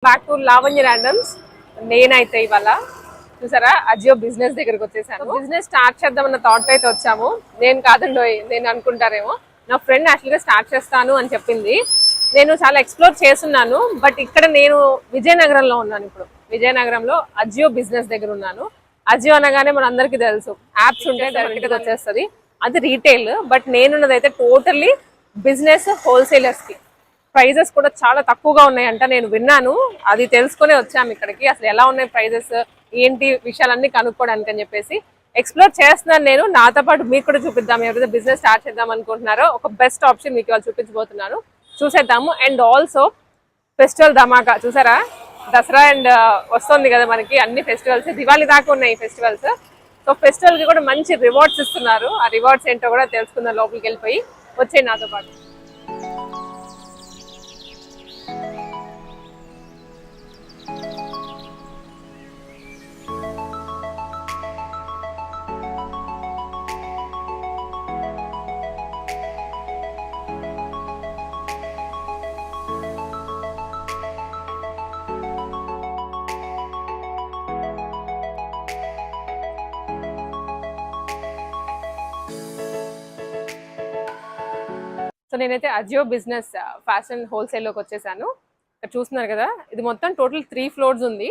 Back to Lavanya randoms. నేనైతే ఇవాళ చూసారా అజియో బిజినెస్ దగ్గరకు వచ్చేసాను. బిజినెస్ స్టార్ట్ చేద్దామన్న థాట్ అయితే వచ్చాము. నేను కాదండి, నేను అనుకుంటారేమో, నా ఫ్రెండ్ యాక్చువల్గా స్టార్ట్ చేస్తాను అని చెప్పింది. నేను చాలా ఎక్స్ప్లోర్ చేస్తున్నాను. బట్ ఇక్కడ నేను విజయనగరంలో ఉన్నాను. ఇప్పుడు విజయనగరంలో అజియో బిజినెస్ దగ్గర ఉన్నాను. అజియో అనగానే మన అందరికీ తెలుసు, యాప్స్ ఉంటే డైరెక్ట్గా వచ్చేస్తుంది, అది రీటైల్. బట్ నేనున్నది అయితే టోటల్లీ బిజినెస్, హోల్సేలర్స్కి. ప్రైజెస్ కూడా చాలా తక్కువగా ఉన్నాయంట, నేను విన్నాను. అది తెలుసుకునే వచ్చాము ఇక్కడికి. అసలు ఎలా ఉన్నాయి ప్రైజెస్, ఏంటి విషయాలన్నీ కనుక్కోవడానికి అని చెప్పేసి ఎక్స్ప్లోర్ చేస్తున్నాను నేను. నాతో పాటు మీకు కూడా చూపిద్దాం. ఎవరైతే బిజినెస్ స్టార్ట్ చేద్దాం అనుకుంటున్నారో ఒక బెస్ట్ ఆప్షన్ మీకు ఇవాళ చూపించబోతున్నాను, చూసేద్దాము. అండ్ ఆల్సో ఫెస్టివల్ ధమాకా చూసారా, దసరా అండ్ వస్తుంది కదా మనకి, అన్ని ఫెస్టివల్స్ దివాళీ దాకా ఉన్నాయి ఫెస్టివల్స్. సో ఫెస్టివల్కి కూడా మంచి రివార్డ్స్ ఇస్తున్నారు. ఆ రివార్డ్స్ ఏంటో కూడా తెలుసుకుందాం లోపలికి వెళ్ళిపోయి. వచ్చేయి నాతో పాటు. సో నేనైతే అజియో బిజినెస్ ఫ్యాషన్ హోల్సేల్లోకి వచ్చేసాను. ఇక్కడ చూస్తున్నారు కదా, ఇది మొత్తం టోటల్ 3 floors ఉంది.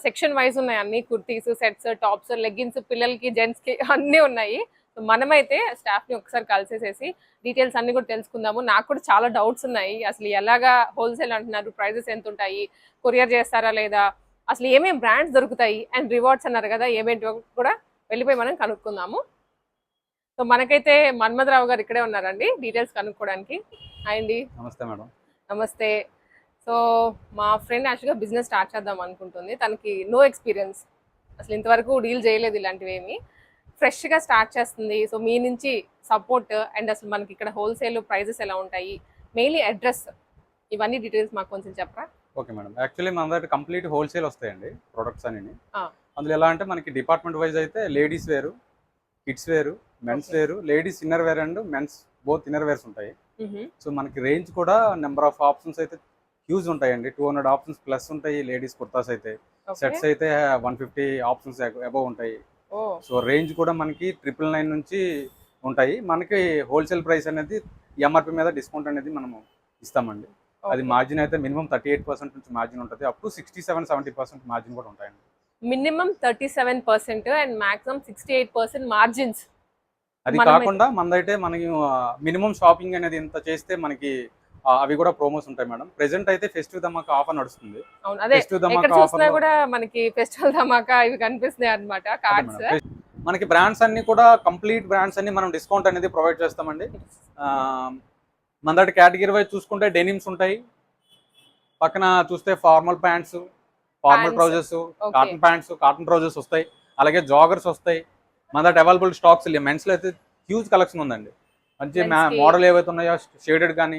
సెక్షన్ వైజ్ ఉన్నాయి అన్ని, కుర్తీస్, సెట్స్, టాప్స్, లెగ్గిన్స్, పిల్లలకి, జెంట్స్కి అన్నీ ఉన్నాయి. సో మనమైతే స్టాఫ్ని ఒకసారి కలిసేసేసి డీటెయిల్స్ అన్ని కూడా తెలుసుకుందాము. నాకు కూడా చాలా డౌట్స్ ఉన్నాయి. అసలు ఎలాగా హోల్సేల్ అంటున్నారు, ప్రైజెస్ ఎంత ఉంటాయి, కొరియర్ చేస్తారా లేదా, అసలు ఏమేమి బ్రాండ్స్ దొరుకుతాయి, అండ్ రివార్డ్స్ అన్నారు కదా, ఏమేంటి కూడా వెళ్ళిపోయి మనం కనుక్కుందాము. సో మనకైతే మన్మథరావు గారు ఇక్కడే ఉన్నారండి డీటెయిల్స్ కనుక్కోవడానికి. హాయ్ అండి. నమస్తే మేడం. నమస్తే. సో మా ఫ్రెండ్ యాక్చువల్గా బిజినెస్ స్టార్ట్ చేద్దాం అనుకుంటుంది. తనకి నో ఎక్స్పీరియన్స్, అసలు ఇంతవరకు డీల్ చేయలేదు ఇలాంటివి ఏమి, ఫ్రెష్గా స్టార్ట్ చేస్తుంది. సో మీ నుంచి సపోర్ట్, అండ్ అసలు మనకి ఇక్కడ హోల్సేల్ ప్రైజెస్ ఎలా ఉంటాయి, మెయిన్లీ అడ్రస్, ఇవన్నీ డీటెయిల్స్ మాకు కొంచెం చెప్పరా? Okay madam. యాక్చువల్లీ మన దగ్గర కంప్లీట్ హోల్సేల్ వస్తాయండి ప్రొడక్ట్స్ అన్ని. అందులో ఎలా అంటే మనకి డిపార్ట్మెంట్ వైజ్ అయితే లేడీస్ వేరు, కిడ్స్ వేరు, మెన్స్ వేరు, ladies inner wear and mens both inner wears ఉంటాయి. సో మనకి రేంజ్ కూడా నెంబర్ ఆఫ్ ఆప్షన్స్ అయితే హ్యూజ్ ఉంటాయండి. 200 ఆప్షన్స్ ప్లస్ ఉంటాయి. లేడీస్ కుర్తాస్ అయితే, సెట్స్ అయితే 150 ఆప్షన్స్ అబౌవ్ ఉంటాయి. సో రేంజ్ కూడా మనకి 999 నుంచి ఉంటాయి. మనకి హోల్సేల్ ప్రైస్ అనేది ఎంఆర్పి మీద డిస్కౌంట్ అనేది మనము ఇస్తామండి. అది మార్జిన్ అయితే మినిమం 38% నుంచి మార్జిన్ ఉంటుంది, అప్ టు 67-70% మార్జిన్ కూడా ఉంటాయండి. Minimum 37% and maximum 68% margins. అది కాకుండా మనదైతే మనకి మినిమం షాపింగ్ అనేది ఇంత చేస్తే మనకి అవి కూడా ప్రోమోస్ ఉంటాయి మేడం. ప్రెసెంట్ అయితే ఫెస్టివ్ ధమాకా ఆఫర్ నడుస్తుంది. అవును, అదే ఎక్కడ చూసినా కూడా మనకి ఫెస్టివల్ ధమాకా ఇవి కనిపిస్తున్నాయి అన్నమాట. కార్డ్స్ మనకి బ్రాండ్స్ అన్ని కూడా కంప్లీట్ బ్రాండ్స్ అన్ని మనం డిస్కౌంట్ అనేది ప్రొవైడ్ చేస్తామండి. మన దగ్గర కేటగిరీ వైజ్ చూసుకుంటే డెనిమ్స్ ఉంటాయి, పక్కన చూస్తే formal pants, formal trousers, cotton pants, cotton trousers వస్తాయి, అలాగే జాగర్స్ వస్తాయి. మన దగ్గర అవైలబుల్ స్టాక్స్ మెన్స్ లో అయితే హ్యూజ్ కలెక్షన్ ఉందండి. మంచి మోడల్ ఏవైతే ఉన్నాయో షేడెడ్ కానీ,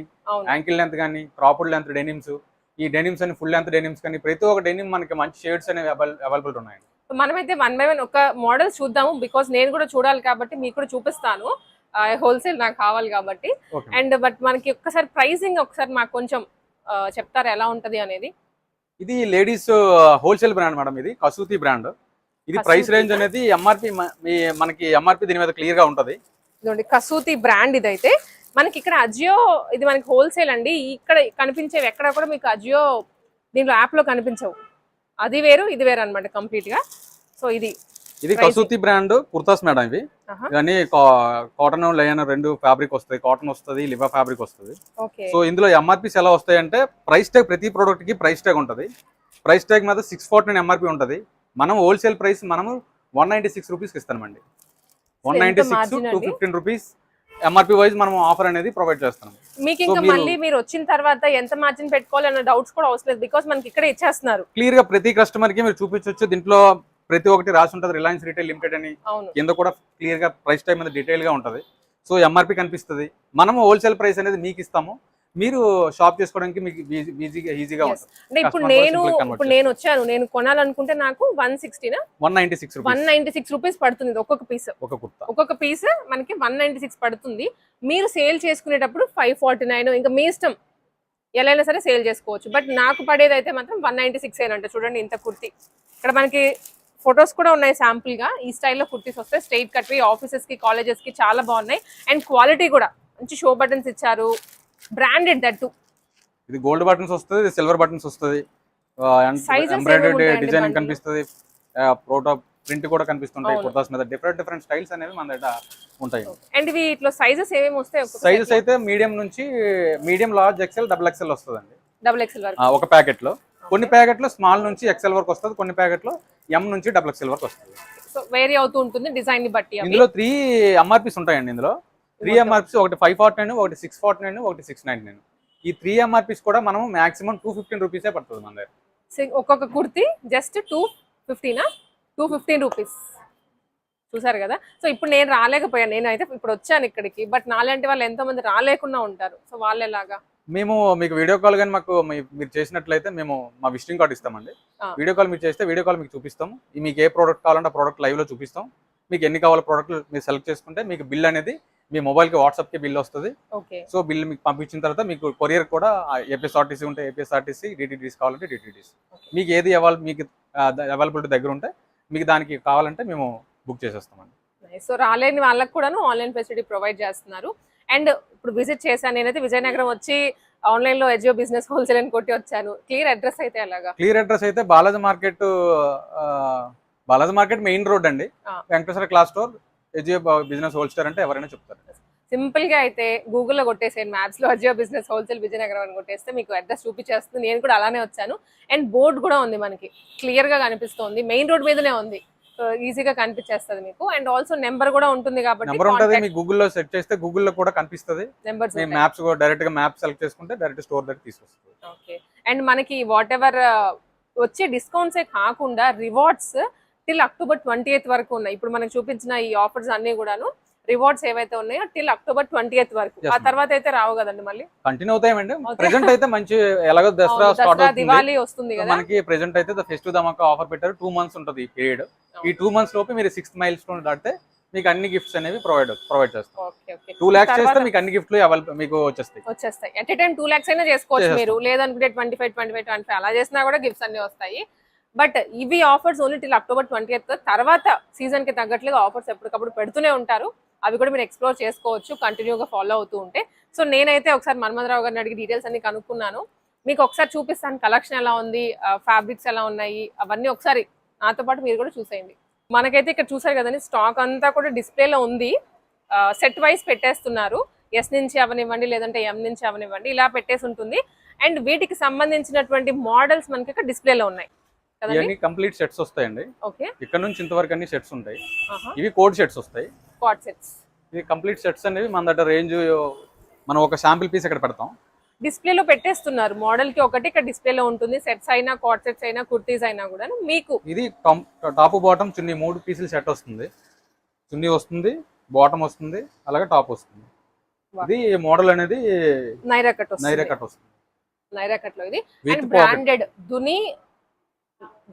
యాంకిల్ లెంత్ కానీ, క్రాప్డ్ లెంత్ డెనిమ్స్, ఈ డెనిమ్స్ అని ఫుల్ లెంత్ డెనిమ్స్ కానీ, ప్రతి ఒక్క డెనిమ్ మనకి మంచి షేడ్స్ అనేవి అవైలబుల్ ఉన్నాయండి. మనమైతే 1 by 1 ఒక మోడల్ చూద్దాము, బికాస్ నేను కూడా చూడాలి కాబట్టి మీకు కూడా చూపిస్తాను. హోల్సేల్ నాకు కావాలి కాబట్టి. అండ్ బట్ మనకి ఒక్కసారి ప్రైసింగ్ ఒకసారి మాకు కొంచెం చెప్తారా ఎలా ఉంటది అనేది? ఇది లేడీస్ హోల్సేల్ బ్రాండ్ మేడం, ఇది కసూతి బ్రాండ్. ఇది ప్రైస్ రేంజ్ అనేది ఎంఆర్పి మనకి ఎంఆర్పి దీని మీద క్లియర్ గా ఉంటది. ఇదండి కసూతి బ్రాండ్. ఇదైతే మనకి ఇక్కడ అజియో, ఇది మనకి హోల్సేల్ అండి. ఇక్కడ కనిపించేవి ఎక్కడ కూడా మీకు అజియో దీంట్లో యాప్ లో కనిపించవు. అది వేరు ఇది వేరు అనమాట కంప్లీట్ గా. సో ఇది కసూతి బ్రాండ్ కుర్తాస్ మేడం. ఇవి ఇవన్నీ కాటన్ లయన్ 2 ఫ్యాబ్రిక్ వస్తాయి, కాటన్ వస్తుంది, లివా ఫ్యాబ్రిక్ వస్తుంది. సో ఇందులో ఎంఆర్పీస్ ఎలా వస్తాయి అంటే, ప్రైస్ ట్యాగ్ ప్రతి ప్రోడక్ట్ కి ప్రైస్ ట్యాగ్ ఉంటుంది. ప్రైస్ ట్యాగ్ మీద 649 ఎంఆర్పీ ఉంటుంది. మనం హోల్సేల్ ప్రైస్ మనము 196 రూపీస్కి ఇస్తామండి. 196 to 15 రూపీస్ ఎంఆర్పీ వైజ్ మనం ఆఫర్ అనేది ప్రొవైడ్ చేస్తాం. మీకు ఇంకా మళ్ళీ మీరు వచ్చిన తర్వాత ఎంత మార్జిన్ పెట్టుకోవాలి అన్న డౌట్స్ కూడా అవసరం లేదు, బికాస్ మనకి ఇక్కడ ఇచ్చేస్తున్నారు క్లియర్ గా. ప్రతి కస్టమర్ కి మీరు చూపించవచ్చు. దీంట్లో ప్రతి ఒక్కటి రాసి ఉంటుంది, రిలయన్స్ రిటైల్ లిమిటెడ్ అని. కింద కూడా క్లియర్ గా ప్రైస్ టైం మీద డీటెయిల్ గా ఉంటుంది. సో ఎంఆర్పీ కనిపిస్తుంది. మనము హోల్సేల్ ప్రైస్ అనేది మీకు ఇస్తాము. మీరు షాప్ చేసుకోవడానికి మీకు ఈజీగా ఉంటుంది. అంటే ఇప్పుడు నేను వచ్చాను, నేను కొనాలనుకుంటే నాకు 196 రూపీస్ పడుతుంది ఒక్కొక్క పీస్ మనకి 196 పడుతుంది. మీరు సేల్ చేసుకునేటప్పుడు 549, ఇంకా మీ ఇష్టం ఎలా అయినా సరే సేల్ చేసుకోవచ్చు. బట్ నాకు పడేది అయితే మాత్రం 196 ఏనంట. చూడండి ఇంత కుర్తీ. ఇక్కడ మనకి ఫొటోస్ కూడా ఉన్నాయి శాంపుల్ గా. ఈ స్టైల్లో కుర్తీస్ వస్తాయి, స్ట్రైట్ కట్ వి, ఆఫీసెస్ కి కాలేజెస్ కి చాలా బాగున్నాయి. అండ్ క్వాలిటీ కూడా మంచి షో బటన్స్ ఇచ్చారు, బ్రాండెడ్ దట్టు. ఇది గోల్డ్ బటన్స్ వస్తుంది, ఇది సిల్వర్ బటన్స్ వస్తుంది, ఎంబ్రాయిడరీ డిజైనింగ్ కనిపిస్తుంది, ప్రోటో ప్రింట్ కూడా కనిపిస్తుంటాయి కుర్తాస్ మీద. డిఫరెంట్ స్టైల్స్ అనేవి మన దగ్గర ఉంటాయి. అండ్ ఇవి ఇట్లా సైజెస్ ఏమేమి వస్తాయి? సైజెస్ అయితే మీడియం నుంచి medium, large, XL, double XL వస్తుందండి. డబుల్ ఎక్సెల్ వరకు ఒక ప్యాకెట్ లో. కొన్ని ప్యాకెట్ లో స్మాల్ నుంచి ఎక్సెల్ వరకు వస్తుంది, కొన్ని ప్యాకెట్ లో ఎం నుంచి డబుల్ ఎక్సెల్ వరకు వస్తుంది. సో వేరీ అవుతూ ఉంటుంది డిజైన్ ని బట్టి. ఇందులో 3 ఎంఆర్పీస్ ఉంటాయండి. ఇందులో 3 ఎంఆర్పీస్, ఒకటి 549, ఒకటి 649, ఒకటి 699. ఈ 3 ఎంఆర్పీస్ కూడా మనం మాక్సిమం 215 రూపీసే పడుతుంది మన దగ్గర. ఒక్కొక్క కుర్తీ జస్ట్ 215 రూపీస్. చూసారు కదా. సో ఇప్పుడు నేను రాలేకపోయాను, నేను అయితే ఇప్పుడు వచ్చాను ఇక్కడికి. బట్ నాలాంటి వాళ్ళు ఎంతో మంది రాలేకుండా ఉంటారు. సో వాళ్ళు ఎలాగా? మేము మీకు వీడియో కాల్ కానీ మాకు మీరు చేసినట్లయితే మేము మా విజిటింగ్ కార్డ్ ఇస్తామండి. వీడియో కాల్ మీరు చేస్తే వీడియో కాల్ మీకు చూపిస్తాం. మీకు ఏ ప్రోడక్ట్ కావాలంటే ఆ ప్రోడక్ట్ లైవ్ లో చూపిస్తాం. మీకు ఎన్ని కావాలో ప్రోడక్ట్ మీరు సెలెక్ట్ చేసుకుంటే మీకు బిల్ అనేది మీ మొబైల్ కి వాట్సాప్ కి బిల్ వస్తుంది. సో బిల్ మీకు పంపించిన తర్వాత మీకు కొరియర్ కూడా ఏపీఎస్ఆర్టీసీ ఉంటే ఏపీఎస్ఆర్టీసీ, డిటిడిసి కావాలంటే డిటిడిసి, మీకు ఏది మీకు అవైలబిలిటీ దగ్గర ఉంటే మీకు దానికి కావాలంటే మేము బుక్ చేసేస్తామండి. సో రాలేని వాళ్ళకి కూడా ఆన్లైన్ ఫెసిలిటీ ప్రొవైడ్ చేస్తున్నారు. అండ్ ఇప్పుడు విజిట్ చేశాను నేనైతే, విజయనగరం వచ్చి ఆన్లైన్ లో ఎజియో బిజినెస్ హోల్సేల్ అని కొట్టి వచ్చాను. క్లియర్ అడ్రస్ అయితే ఎలాగా? క్లియర్ అడ్రస్ అయితే బాలాజీ మార్కెట్ మెయిన్ రోడ్ అండి, Venkateswara class store, Ajio business wholesale అంటే ఎవరైనా చెప్తారు. సింపుల్ గా అయితే గూగుల్లో కొట్టేసాను, మ్యాప్స్ లో అజియో బిజినెస్ హోల్సేల్ విజయనగరం అని కొట్టేస్తే మీకు అడ్రస్ చూపించేస్తుంది. నేను కూడా అలానే వచ్చాను. అండ్ బోర్డు కూడా ఉంది మనకి, క్లియర్ గా కనిపిస్తుంది, మెయిన్ రోడ్ మీదనే ఉంది. ఈజీగా కనిపించేస్తుంది మీకు. అండ్ ఆల్సో నెంబర్ కూడా ఉంటుంది కాబట్టి నెంబర్ ఉంటుంది. మీ గూగుల్లో సెర్చ్ చేస్తే గూగుల్లో కూడా కనిపిస్తుంది నెంబర్స్. మీ మ్యాప్స్ కూడా డైరెక్ట్ గా మ్యాప్ సెలెక్ట్ చేసుకుంటే డైరెక్ట్ స్టోర్ దగ్గర తీసుకొస్తుంది. ఓకే. అండ్ మనకి వాట్ ఎవర్ వచ్చే డిస్కౌంట్సే కాకుండా రివార్డ్స్ టిల్ అక్టోబర్ 28th వరకు ఉన్నాయి. ఇప్పుడు మనకు చూపించిన ఈ ఆఫర్స్ అన్ని కూడాను రివార్డ్స్ ఏవైతే ఉన్నాయో టిల్ అక్టోబర్ 28th వరకు. ఆ తర్వాత అయితే రావు కదండి, మళ్ళీ కంటిన్యూ అవుతాయండి. ప్రెజెంట్ అయితే మంచి ఎలాగో దసరా స్టార్ట్ అవుతుంది, దివాళీ వస్తుంది కదా మనకి. ప్రెజెంట్ అయితే ఫెస్టివ్ ధమాకా ఆఫర్ పెట్టారు. 2 months ఉంటుంది ఈ పీరియడ్. ఈ 2 months లోపు మీరు 6th milestone దాటితే మీకు అన్ని గిఫ్ట్స్ అనేవి ప్రొవైడ్ చేస్తాం. 2 lakhs చేస్తే మీకు అన్ని గిఫ్ట్లు మీకు వచ్చేస్తాయి. ఎట్ ఏ టైం 2 lakhs అయినా చేసుకోవచ్చు మీరు, లేదనుకుంటే 25 అలా చేసినా కూడా గిఫ్ట్స్ అన్ని వస్తాయి. బట్ ఇవి offers only till October 20th. తర్వాత సీజన్ కి తగ్గట్లుగా ఆఫర్స్ ఎప్పటికప్పుడు పెడుతూనే ఉంటారు. అవి కూడా మీరు ఎక్స్ప్లోర్ చేసుకోవచ్చు కంటిన్యూగా ఫాలో అవుతూ ఉంటే. సో నేనైతే ఒకసారి మన్మథరావు గారిని అడిగి డీటెయిల్స్ అన్ని కనుక్కున్నాను. మీకు ఒకసారి చూపిస్తాను కలెక్షన్ ఎలా ఉంది, ఫ్యాబ్రిక్స్ ఎలా ఉన్నాయి, అవన్నీ ఒకసారి నాతో పాటు మీరు కూడా చూసేయండి. మనకైతే ఇక్కడ చూసారు కదండి, స్టాక్ అంతా కూడా డిస్ప్లేలో ఉంది. సెట్ వైజ్ పెట్టేస్తున్నారు. ఎస్ నుంచి అవనివ్వండి, లేదంటే ఎం నుంచి అవనివ్వండి, ఇలా పెట్టేసి ఉంటుంది. అండ్ వీటికి సంబంధించినటువంటి మోడల్స్ మనకి ఇక్కడ డిస్ప్లేలో ఉన్నాయి. ఇవన్నీ కంప్లీట్ సెట్స్ వస్తాయండి. ఓకే. ఇక్కడ నుంచి ఇంతవరకు అన్ని సెట్స్ ఉంటాయి. ఇవి కోడ్ సెట్స్ వస్తాయి. కోడ్ సెట్స్ ఇవి కంప్లీట్ సెట్స్ అనేవి మన దగ్గర రేంజ్ మనం ఒక శాంపిల్ పీస్ ఇక్కడ పెడతాం. డిస్ప్లేలో పెట్టేస్తున్నారు. మోడల్ కి ఒకటి ఇక్కడ డిస్ప్లేలో ఉంటుంది. సెట్స్ అయినా, కోడ్ సెట్స్ అయినా, కుర్తీస్ అయినా కూడా మీకు ఇది టాప్ బాటమ్ చున్నీ 3 పీసులు సెట్ వస్తుంది. చున్నీ వస్తుంది, బాటమ్ వస్తుంది, అలాగే టాప్ వస్తుంది. ఇది మోడల్ అనేది నైరా కట్ వస్తుంది. నైరా కట్ లో ఇది. అండ్ బ్రాండెడ్ దుని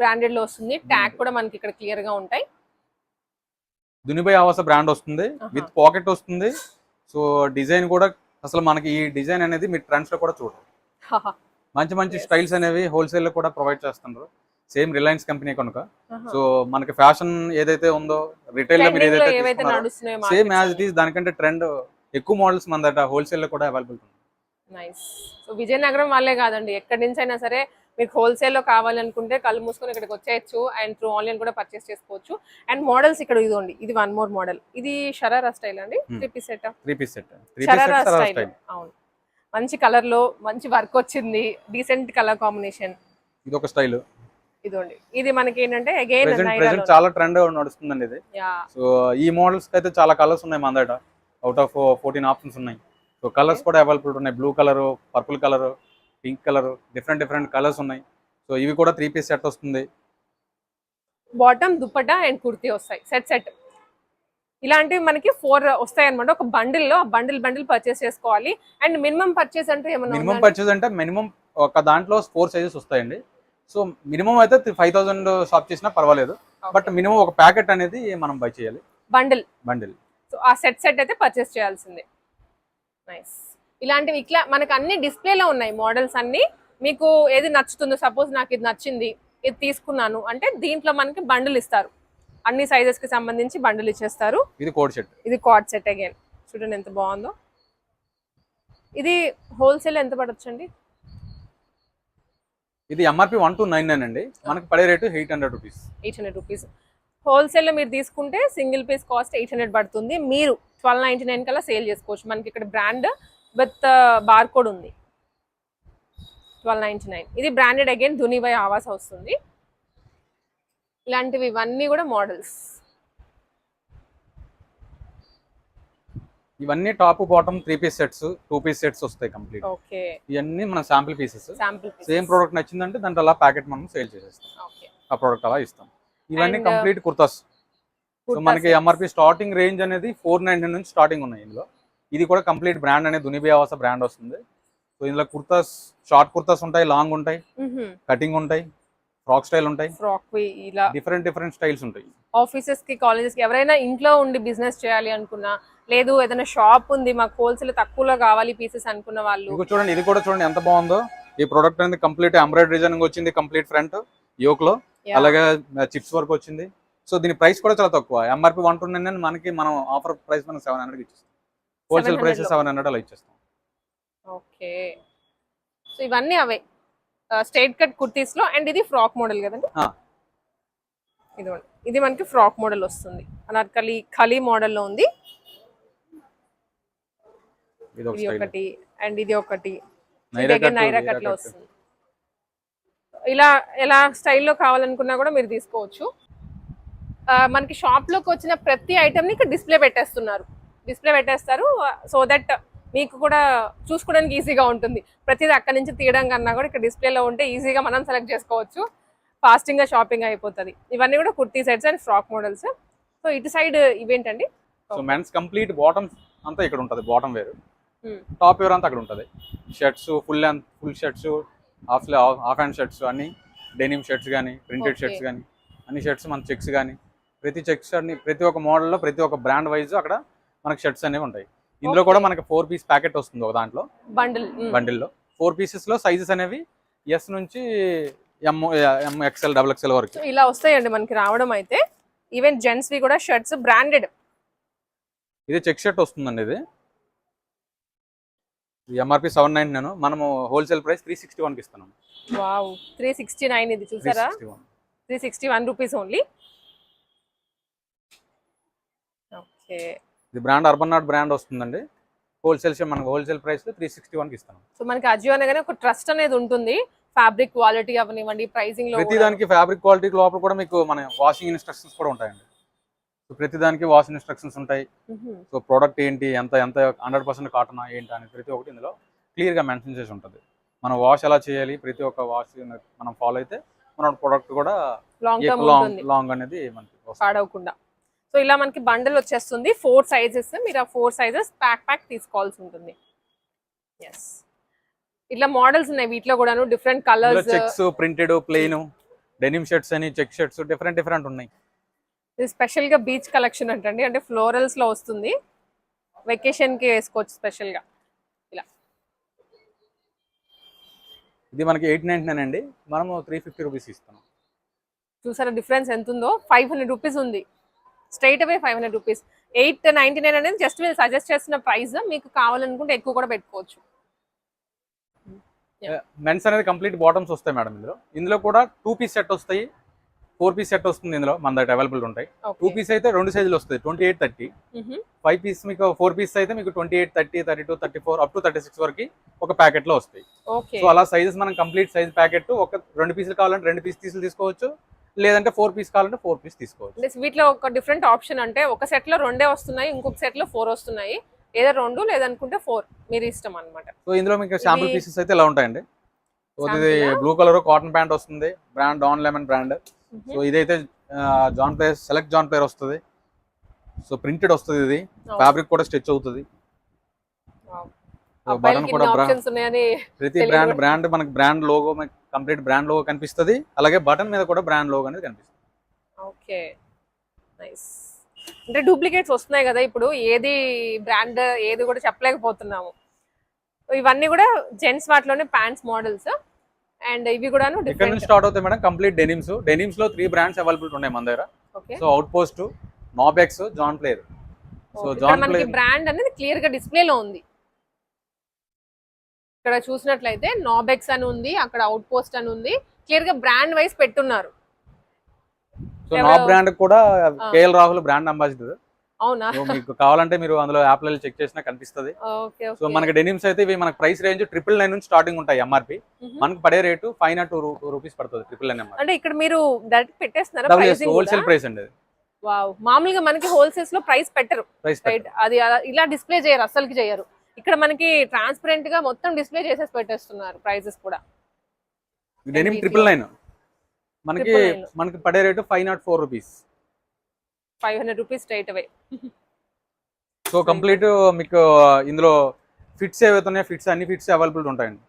బ్రాండెడ్ లో వస్తుంది. ట్యాగ్ కూడా మనకి ఇక్కడ క్లియర్ గా ఉంటాయి. దునిబై ఆవాస బ్రాండ్ వస్తుంది, విత్ పాకెట్ వస్తుంది. సో డిజైన్ కూడా అసలు మనకి ఈ డిజైన్ అనేది మీ ట్రెండ్స్ లో కూడా చూడరు. మంచి స్టైల్స్ అనేవి హోల్సేల్ లో కూడా ప్రొవైడ్ చేస్తున్నారు. సేమ్ రిలయన్స్ కంపెనీ కనుక. సో మనకి ఫ్యాషన్ ఏదైతే ఉందో రిటైల్ లో మీరు ఏదైతే సేమ్ యాజ్ ఇట్ ఈస్, దానికంటే ట్రెండ్ ఎక్కువ మోడల్స్ మన దగ్గర హోల్సేల్ లో కూడా అవైలబుల్ ఉంది. నైస్. సో విజయనగరం వాళ్ళే కాదండి, ఎక్కడి నుంచి అయినా సరే మీకు హోల్సేల్లో కావాలనుకుంటే కళ్ళు మూసుకొని ఇక్కడికి వచ్చేయచ్చు. అండ్ త్రూ ఆన్లైన్ కూడా పర్చేస్ చేసుకోవచ్చు. అండ్ మోడల్స్ ఇక్కడ ఇదిగోండి, ఇది 1 more మోడల్. ఇది షరారా స్టైల్ అండి, 3 piece సెట్. షరారా స్టైల్. అవును, మంచి కలర్ లో మంచి వర్క్ వచ్చింది, డీసెంట్ కలర్ కాంబినేషన్. ఇది ఒక స్టైల్. ఇదిగోండి, ఇది మనకి ఏంటంటే అగైన్ ప్రెజెంట్ చాలా ట్రెండ్ నడుస్తుందండి ఇది. సో ఈ మోడల్స్ కి అయితే చాలా కలర్స్ ఉన్నాయి మన దగ్గర. అవుట్ ఆఫ్ 14 ఆప్షన్స్ ఉన్నాయి. సో కలర్స్ కూడా అవైలబుల్ ఉన్నాయి. Blue colour, purple colour, pink colour, different colours ఉన్నాయి. సో ఇవి కూడా 3 piece సెట్ వస్తుంది. బాటమ్, దుపట్టా అండ్ కుర్తీ వస్తాయి సెట్. ఇలాంటివి మనకి 4 వస్తాయి అనమాట. ఒక బండిల్లో బండిల్ పర్చేస్ చేసుకోవాలి. అండ్ మినిమం పర్చేస్ అంటే ఏమన్నా మినిమం ఒక దాంట్లో 4 సైజెస్ వస్తాయండి. సో మినిమం అయితే 5000 షాప్ చేసినా పర్వాలేదు. బట్ మినిమం ఒక ప్యాకెట్ అనేది మనం బై చేయాలి, బండిల్. సో ఆ సెట్ అయితే పర్చేస్ చేయాల్సిందే. నైస్. ఇలాంటివి ఇట్లా మనకు అన్ని డిస్ప్లేలో ఉన్నాయి మోడల్స్ అన్ని. మీకు ఏది నచ్చుతుందో, సపోజ్ నాకు ఇది నచ్చింది, ఇది తీసుకున్నాను అంటే దీంట్లో మనకి బండిల్ ఇస్తారు, అన్ని సైజెస్ కి సంబంధించి బండిల్ ఇచ్చేస్తారు. ఇది కోడ్ సెట్. ఇది కార్డ్ సెట్ అగైన్ చూడండి ఎంత బాగుందో. ఇది హోల్సేల్ ఎంత పడొచ్చండి? ఇది ఎంఆర్పి 1299 అండి, మనకి పడే రేటు 800 రూపీస్. 800 రూపీస్. హోల్సేల్లో మీరు తీసుకుంటే సింగిల్ పీస్ కాస్ట్ 800 పడుతుంది. మీరు 1299 కల్లా సేల్ చేసుకోవచ్చు. మనకి ఇక్కడ బ్రాండ్ విత్ బార్ కోడ్ ఉంది. 1299. ఇది బ్రాండెడ్ అగైన్ ధునిబాయ్ ఆవాస్ వస్తుంది. ఇలాంటివి ఇవన్నీ కూడా మోడల్స్. ఇవన్నీ top bottom 3 piece sets, 2 piece sets వస్తాయి కంప్లీట్. ఓకే, ఇవన్నీ మన sample pieces. Sample same product నచ్చిందంటే దాంట్లో అలా ప్యాకెట్ మనం సేల్ చేసేస్తాం. ఓకే, ఆ ప్రోడక్ట్ అలా ఇస్తాం. ఇవన్నీ కంప్లీట్ కుర్తాస్. సో మనకి ఎంఆర్పి స్టార్టింగ్ రేంజ్ అనేది 499 నుంచి స్టార్టింగ్ ఉన్నాయి ఇందులో. ఇది కూడా కంప్లీట్ బ్రాండ్ అనేది ధునిబాయ్ ఆవాస్ బ్రాండ్ వస్తుంది. సో ఇందులో కుర్తాస్, షార్ట్ కుర్తాస్ ఉంటాయి, లాంగ్ ఉంటాయి, కటింగ్ ఉంటాయి, ఫ్రాక్ స్టైల్ ఉంటాయి, ఇలా డిఫరెంట్ స్టైల్స్ ఉంటాయి. ఆఫీసెస్ కి, కాలేజెస్ కి ఎవరైనా ఇంట్లో ఉండి బిజినెస్ చేయాలి అనుకున్నా, లేదు ఏదైనా షాప్ ఉంది మాకు హోల్సేల్ తక్కువలో కావాలి పీసెస్ అనుకున్న వాళ్ళు చూడండి. ఇది కూడా చూడండి ఎంత బాగుందో. ఈ ప్రోడక్ట్ అనేది కంప్లీట్ ఎంబ్రాయిడరీ డిజైనింగ్ వచ్చింది, కంప్లీట్ ఫ్రంట్ యోక్ లో, అలాగే చిప్స్ వర్క్ వచ్చింది. సో దీని ప్రైస్ కూడా చాలా తక్కువ. ఎంఆర్పి 129 మనకి మనం ఆఫర్ ప్రైస్ మనం 700 ఇచ్చేస్తాం. హోల్సేల్ ప్రైస్ 700 అలా ఇచ్చేస్తాం. ఓకే, సో ఇవన్నీ అవే స్ట్రైట్ కట్ కుర్తీస్ లో. అండ్ ఇది ఫ్రాక్ మోడల్ కదండి. ఇది మనకి ఫ్రాక్ మోడల్ వస్తుంది, అనార్కలి ఖలీ మోడల్లో ఉంది. ఇది ఒకటి అండ్ ఇది ఒకటి నైరా కట్ లో వస్తుంది. ఇలా ఎలా స్టైల్లో కావాలనుకున్నా కూడా మీరు తీసుకోవచ్చు. మనకి షాప్ లోకి వచ్చిన ప్రతి ఐటమ్ ని ఇక్కడ డిస్ప్లే పెట్టేస్తారు. సో దట్ మీకు కూడా చూసుకోవడానికి ఈజీగా ఉంటుంది. ప్రతిదీ అక్కడి నుంచి తీయడం కన్నా కూడా ఇక్కడ డిస్ప్లేలో ఉంటే ఈజీగా మనం సెలెక్ట్ చేసుకోవచ్చు, ఫాస్టింగ్ గా షాపింగ్ అయిపోతుంది. ఇవన్నీ కూడా kurti sets and frock models. So ఇటు సైడ్ ఇవేంటండి? సో మెన్స్ కంప్లీట్ బాటమ్ అంతా ఇక్కడ ఉంటుంది, బాటమ్ వేరు, టాప్ వేర్ అంతా అక్కడ ఉంటుంది. Shirts, full shirts, half hand shirts, అన్ని డెనిమ్ షర్ట్స్ కానీ, ప్రింటెడ్ షర్ట్స్ కానీ, అన్ని షర్ట్స్ మన చెక్స్ కానీ, ప్రతి చెక్స్ అన్ని ప్రతి ఒక్క మోడల్లో ప్రతి ఒక్క బ్రాండ్ వైజ్ అక్కడ మనకి షర్ట్స్ అనేవి ఉంటాయి. ఇందులో కూడా మనకి 4 పీస్ ప్యాకెట్ వస్తుంది ఒక దాంట్లో, బండిల్లో 4 పీసెస్ లో సైజెస్ అనేవి ఎస్ నుంచి MXL, XXL వరకు ఇలా వస్తాయండి మనకి రావడం. అయితే ఈవెన్ జెంట్స్ వి కూడా షర్ట్స్ బ్రాండెడ్. ఇది చెక్ షర్ట్ వస్తుందండి. ఇది ఎంఆర్పి 799, మనము హోల్సేల్ ప్రైస్ 361 కి ఇస్తున్నాం. వావ్, 369. ఇది చూసారా, 361 రూపీస్ ఓన్లీ. ఓకే, ఇది బ్రాండ్ అర్బన్ నాట్ బ్రాండ్ వస్తుందండి. మనకు హోల్సేల్ ప్రైస్ 361 కి ఇస్తాం. సో మనకి అజియో అనగానే ఒక ట్రస్ట్ అనేది ఉంటుంది, ఫ్యాబ్రిక్ క్వాలిటీ అవనివ్వండి, ప్రైసింగ్ లో. ప్రతి దానికి ఫ్యాబ్రిక్ క్వాలిటీ లోపల కూడా మీకు మన వాషింగ్ ఇన్స్ట్రక్షన్స్ కూడా ఉంటాయండి. సో ప్రతి దానికి వాషింగ్ ఇన్స్ట్రక్షన్స్ ఉంటాయి. సో ప్రోడక్ట్ ఏంటి, ఎంత 100% కాటన్ ఏంటి అని ప్రతి ఒక్కటి ఇందులో క్లియర్ గా మెన్షన్ చేసి ఉంటుంది. మనం వాష్ ఎలా చేయాలి, ప్రతి ఒక్క వాష్ మనం ఫాలో అయితే మన ప్రోడక్ట్ కూడా లాంగ్ అనేది మనకి పాడవకుండా. సో ఇలా మనకి బండిల్ వచ్చేస్తుంది, 4 సైజెస్. మీరు ఆ 4 సైజెస్ ప్యాక్ తీసుకోవాల్సి ఉంటుంది. ఎస్, ఇట్లా మోడల్స్ ఉన్నాయి వీటిలో కూడా, different colours, checks, printed, plain, denim shirts అని, చెక్ షర్ట్స్ డిఫరెంట్ ఉన్నాయి. ఇది స్పెషల్ గా బీచ్ కలెక్షన్ అంటండి, అంటే ఫ్లోరల్స్ లో వస్తుంది, వెకేషన్ కి వేసుకోవచ్చు స్పెషల్ గా. ఇలా ఇది మనకి 899 అండి, మనము 350 రూపీస్ ఇస్తున్నాం. చూసారా డిఫరెన్స్ ఎంత ఉందో? 500 రూపీస్ ఉంది, స్ట్రైట్ అవే 500 రూపీస్. 899 అనేది జస్ట్ మీరు సజెస్ట్ చేస్తున్న ప్రైస్. మీకు కావాలనుకుంటే ఎక్కువ కూడా పెట్టుకోవచ్చు. మెన్స్ అనేది కంప్లీట్ బాటమ్స్ వస్తాయి మేడం. ఇందులో కూడా 2 పీస్ సెట్ వస్తాయి, 4 పీస్ సెట్ వస్తుంది. ఇందులో మన దగ్గర అవైలబుల్ ఉంటాయి. 2 పీస్ అయితే 2 సైజులు వస్తాయి, 28, 30. 5 పీస్ మీకు 4 పీస్ అయితే మీకు 28, 30, 32, 34 అప్ టు 36 వరకు ఒక ప్యాకెట్ లో వస్తాయి. సో అలా సైజెస్ మనం కంప్లీట్ సైజ్ ప్యాకెట్ ఒక 2 పీసులు కావాలంటే 2 పీస్ తీసుకోవచ్చు, లేదంటే 4 పీస్ కావాలంటే 4 పీస్ తీసుకోవచ్చు. వీటిలో ఒక డిఫరెంట్ ఆప్షన్ అంటే ఒక సెట్ లో 2 వస్తున్నాయి, ఇంకొక సెట్ లో 4 వస్తున్నాయి. ఏదో 2 లేదనుకుంటే 4, మీరు ఇష్టం అన్నమాట. సో ఇందులో మీకు శాంపుల్ పీసెస్ అయితే ఇలా ఉంటాయండి. సో ఇది బ్లూ కలర్ కాటన్ ప్యాంట్ వస్తుంది, brand Don Lemon brand. So ఇదైతే సెలెక్ట్ జాన్ ప్లేయర్ వస్తుంది. సో ప్రింటెడ్ వస్తుంది, ఇది ఫ్యాబ్రిక్ కూడా స్టిచ్ అవుతుంది. బటన్ కూడా ప్రతి బ్రాండ్ మనకి brand logo, complete brand logo కనిపిస్తుంది. అలాగే బటన్ మీద కూడా బ్రాండ్ లోగో అనేది కనిపిస్తుంది. Okay, nice. అంటే డూప్లికేట్స్ వస్తున్నాయి కదా ఇప్పుడు, ఏది బ్రాండ్ ఏది కూడా చెప్పలేకపోతున్నాము. ఇవన్నీ కూడా జెంట్స్ వాటిలోనే ప్యాంట్స్ మోడల్స్ అండ్ ఇవి కూడా ఇక్కడ డిఫరెంట్. నుంచి స్టార్ట్ అవుతాయి మేడం కంప్లీట్ డెనిమ్స్ లో 3 బ్రాండ్స్ అవైలబుల్ ఉన్నాయి మన దగ్గర. ఓకే, సో అవుట్ పోస్ట్, నాబెక్స్, జాన్ ప్లేయర్. సో ఇక్కడ జాన్ మనకి ప్లేయర్ బ్రాండ్ అనేది క్లియర్ గా డిస్ప్లేలో ఉంది. ఇక్కడ చూసినట్లయితే నాబెక్స్ అని ఉంది, అక్కడ అవుట్ పోస్ట్ అని ఉంది, క్లియర్ గా బ్రాండ్ వైస్ పెట్టున్నారు. సో నా బ్రాండ్ కూడా కేఎల్ రాహుల్ బ్రాండ్ అంబాసిడర్. అవునా? మీకు కావాలంటే మీరు అందులో యాప్ లో చెక్ చేసినా కనిపిస్తుంది. సో మనకి డెనిమ్స్ అయితే ఇవి మనకి ప్రైస్ రేంజ్ 999 నుంచి స్టార్టింగ్ ఉంటాయి ఎంఆర్పి. మనకి పడే రేటు 502 రూపీస్ పడుతుంది 999. అంటే ఇక్కడ మీరు డైరెక్ట్ పెట్టేస్తున్నారా ప్రైసింగ్? హోల్సేల్ ప్రైస్ అండి. వావ్, మామూలుగా మనకి హోల్సేల్స్ లో ప్రైస్ పెట్టరు, రైట్? అది ఇలా డిస్ప్లే చేయరు, అస్సలకి చేయరు. ఇక్కడ మనకి ట్రాన్స్పరెంట్ గా మొత్తం డిస్ప్లే చేసేసి పెట్టేస్తున్నారు ప్రైసెస్ కూడా. డెనిమ్ 999 మనకి పడే రేటు 504 రూపీస్. 500 రూపీస్ స్ట్రైట్ అవే. సో కంప్లీట్ మీకు ఇందులో ఫిట్స్ ఏవైతే ఉన్నాయో అన్ని ఫిట్స్ అవైలబుల్ ఉంటాయండి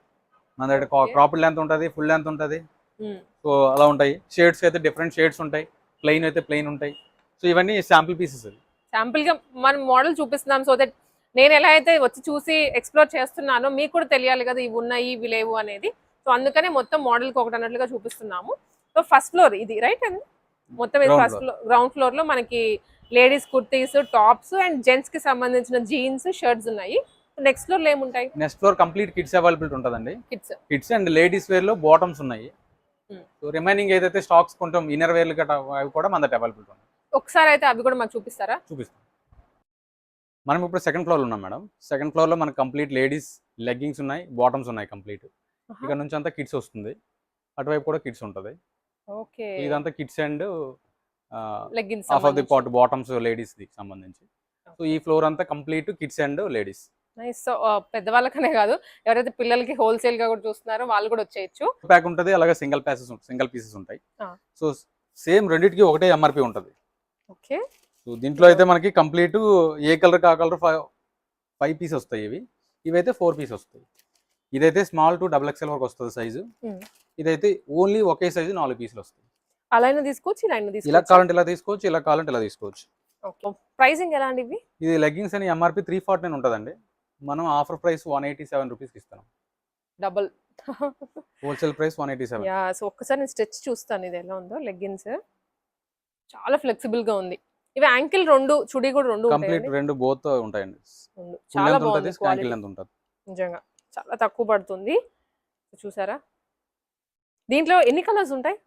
మన దగ్గర. క్రాప్ లెంత్ ఉంటుంది, ఫుల్ లెంత్ ఉంటుంది. సో అలా ఉంటాయి. షేడ్స్ అయితే డిఫరెంట్ షేడ్స్ ఉంటాయి, ప్లెయిన్ అయితే ప్లెయిన్ ఉంటాయి. సో ఇవన్నీ శాంపిల్ పీసెస్. శాంపిల్ గా మనం మోడల్ చూపిస్తున్నాం, సో దట్ నేను ఎలా అయితే వచ్చి చూసి ఎక్స్ప్లోర్ చేస్తున్నానో మీకు కూడా తెలియాలి కదా ఇవి ఉన్నాయి ఇవి లేవు అనేది. సో అందుకనే మొత్తం మోడల్ కి ఒకటి అన్నట్లుగా చూపిస్తున్నాము. సో ఫస్ట్ ఫ్లోర్ ఇది, రైట్ అండి? మొత్తం ఇది ఫస్ట్ ఫ్లోర్. గ్రౌండ్ ఫ్లోర్ లో మనకి ladies kurtis, tops and gents కి సంబంధించిన జీన్స్, షర్ట్స్ ఉన్నాయి. నెక్స్ట్ ఫ్లోర్ లో ఏముంటాయి? Next floor complete kids available ఉంటుందండి. కిడ్స్ అండ్ లేడీస్ వేర్ లో బాటమ్స్ ఉన్నాయి. సో రిమైనింగ్ ఏదైతే స్టాక్స్ కొంటాం ఇన్నర్ వేర్లు అవి కూడా మన దగ్గర అవైలబుల్ ఉన్నాయి. ఒకసారి అయితే అవి కూడా మాకు చూపిస్తారా? చూపిస్తాం. మనం ఇప్పుడు సెకండ్ ఫ్లోర్ లో ఉన్నాం మేడం. సెకండ్ ఫ్లోర్ లో మనకి కంప్లీట్ లేడీస్ లెగ్గింగ్స్ ఉన్నాయి, బాటమ్స్ ఉన్నాయి కంప్లీట్. ఇక్కడ నుంచి అంతా కిడ్స్ వస్తుంది, అటువైపు కూడా కిడ్స్ ఉంటుంది. ఓకే, ఇదంతా kids and leggings half of the part bottoms ladies కి సంబంధించి. సో ఈ ఫ్లోర్ అంతా complete kids and ladies. Nice. So పెద్దవాళ్ళకనే కాదు, ఎవరైతే పిల్లలకి హోల్సేల్ గా కూడా చూస్తున్నారో వాళ్ళు కూడా వచ్చేయచ్చు. ప్యాక్ ఉంటుంది, అలాగే సింగిల్ పీసెస్ ఉంటాయి. సో సేమ్ రెండింటికి ఒకటే ఎంఆర్పి ఉంటుంది. ఓకే. సో దీంట్లో అయితే మనకి కంప్లీట్ ఏ కలర్ కా కలర్ 5 పీస్ వస్తాయి. ఇవైతే 4 పీస్ వస్తాయి. ఇదైతే స్మాల్ టు XXL వరకు వస్తుంది సైజు. ఇదైతే ఓన్లీ ఒకే సైజు 4 పీసులు వస్తాయి. అలా తీసుకోవచ్చు, ఇలా కావాలంటే ఇలా తీసుకోవచ్చు, ఇలా కావాలంటే ఇలా తీసుకోవచ్చు. ప్రైసింగ్ ఎలా అండి ఇవి? ఇది లెగ్గింగ్స్ అని ఎంఆర్పి 349 ఉంటుందండి. మనం ఆఫర్ ప్రైస్ 187 రూపీస్కి ఇస్తాం. Double wholesale price 187. Yeah, so ఒక్కసారి నేను స్ట్రెచ్ చూస్తాను ఇది ఎలా ఉందో. లెగ్గిన్స్ చాలా ఫ్లెక్సిబుల్ గా ఉంది. ఇవి యాంకిల్ రెండు, చుడి కూడా రెండు కంప్లీట్ రెండు బోత్ ఉంటాయండి. చాలా బాగుంది యాంకిల్ లెంత్ ఉంటుంది. నిజంగా చాలా తక్కువ పడుతుంది. చూసారా? దీంట్లో ఎన్ని కలర్స్ ఉంటాయి?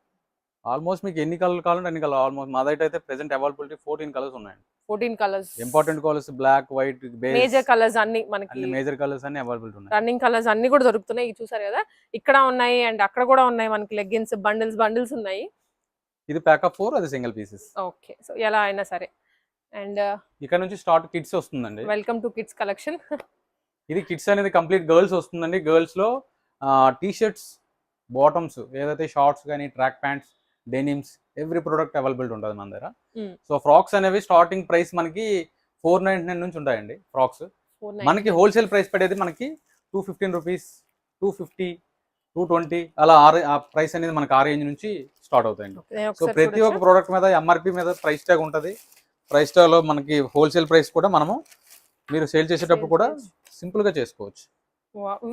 ఆల్మోస్ట్ మీకు ఎన్ని కలర్ కావాలంటే అన్ని కలర్. ఆల్మోస్ట్ మా దగ్గర అయితే ప్రెసెంట్ అవైలబిలిటీ 14 కలర్స్ ఉన్నాయండి. 14 colours. Important colours black, white, base, major colours అన్ని మనకి మేజర్ కలర్స్ అన్ని అవైలబుల్ ఉన్నాయి. రన్నింగ్ కలర్స్ అన్ని కూడా దొరుకుతున్నాయి. ఇది చూసారు కదా, ఇక్కడ ఉన్నాయి అండ్ అక్కడ కూడా ఉన్నాయి మనకి లెగ్గిన్స్. బండిల్స్ ఉన్నాయి. ఇది ప్యాక్ ఆఫ్ 4, అది సింగిల్ పీసెస్. ఓకే, సో ఎలా అయినా సరే. అండ్ ఇక్కడ నుంచి స్టార్ట్ కిడ్స్ వస్తుందండి. Welcome to kids collection. ఇది కిడ్స్ అనేది కంప్లీట్ గర్ల్స్ వస్తుందండి. గర్ల్స్ లో టీ షర్ట్స్, బాటమ్స్, ఏదైతే షార్ట్స్ కానీ, track pants, denims, every product available ఉంటుంది మన దగ్గర. సో ఫ్రాక్స్ అనేవి స్టార్టింగ్ ప్రైస్ మనకి 499 నుంచి ఉంటాయండి. ఫ్రాక్స్ మనకి హోల్సేల్ ప్రైస్ పడేది మనకి 215 రూపీస్, 250, 220 అలా ఆ ప్రైస్ అనేది మనకి ఆ రేంజ్ నుంచి స్టార్ట్ అవుతాయండి. సో ప్రతి ఒక్క ప్రోడక్ట్ మీద ఎంఆర్పి మీద ప్రైస్ ట్యాగ్ ఉంటుంది. ప్రైస్ ట్యాగ్ లో మనకి హోల్సేల్ ప్రైస్ కూడా మనము మీరు సేల్ చేసేటప్పుడు కూడా సింపుల్ గా చేసుకోవచ్చు.